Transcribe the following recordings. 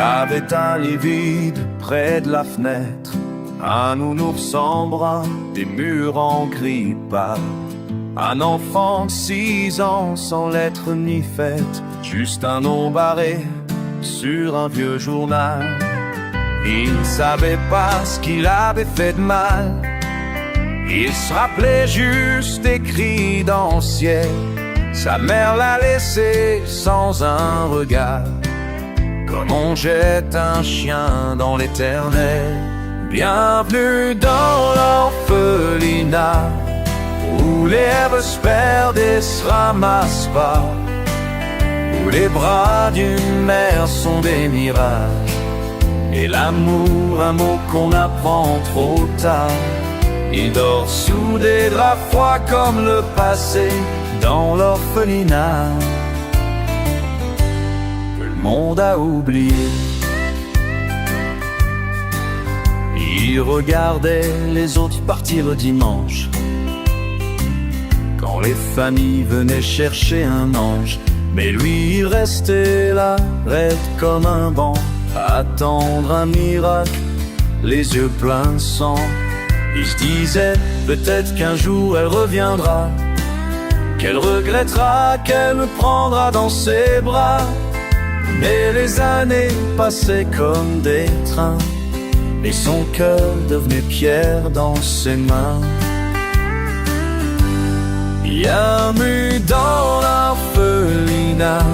avait un lit vide près de la fenêtre, un nounours sans bras, des murs en gris pâle, un enfant de 6 ans sans lettres ni fête, juste un nom barré sur un vieux journal. Il ne savait pas ce qu'il avait fait de mal, il se rappelait juste des cris dans le ciel. Sa mère l'a laissé sans un regard, comme on jette un chien dans l'éternel. Bienvenue dans l'orphelinat, où les rêves se perdent et se ramassent pas, où les bras d'une mère sont des mirages, et l'amour un mot qu'on apprend trop tard. Il dort sous des draps froids comme le passé, dans l'orphelinat que le monde a oublié. Il regardait les autres partir le dimanche, quand les familles venaient chercher un ange. Mais lui il restait là, raide comme un banc, à attendre un miracle, les yeux pleins de sang. Il se disait peut-être qu'un jour elle reviendra, qu'elle regrettera, qu'elle me prendra dans ses bras. Mais les années passaient comme des trains, et son cœur devenait pierre dans ses mains. Bienvenue dans l'orphelinat,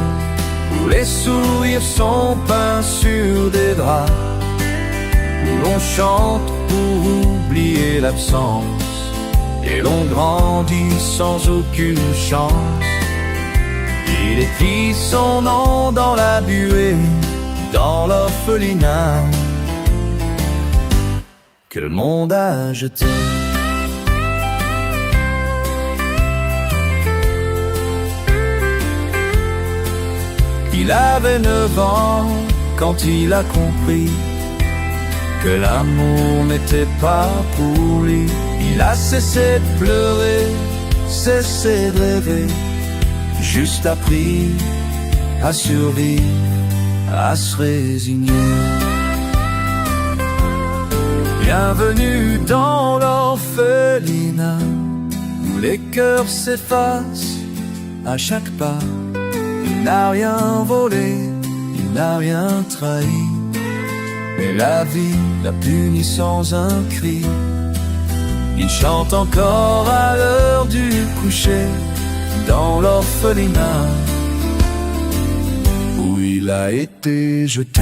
où les sourires sont peints sur des draps, où l'on chante pour oublier l'absence, et l'on grandit sans aucune chance. Il écrit son nom dans la buée, dans l'orphelinat que le monde a jeté. Il avait 9 ans quand il a compris que l'amour n'était pas pour lui. Il a cessé de pleurer, cessé de rêver, juste appris à survivre, à se résigner. Bienvenue dans l'orphelinat, où les cœurs s'effacent à chaque pas. Il n'a rien volé, il n'a rien trahi, mais la vie l'a puni sans un cri. Il chante encore à l'heure du coucher, dans l'orphelinat où il a été jeté.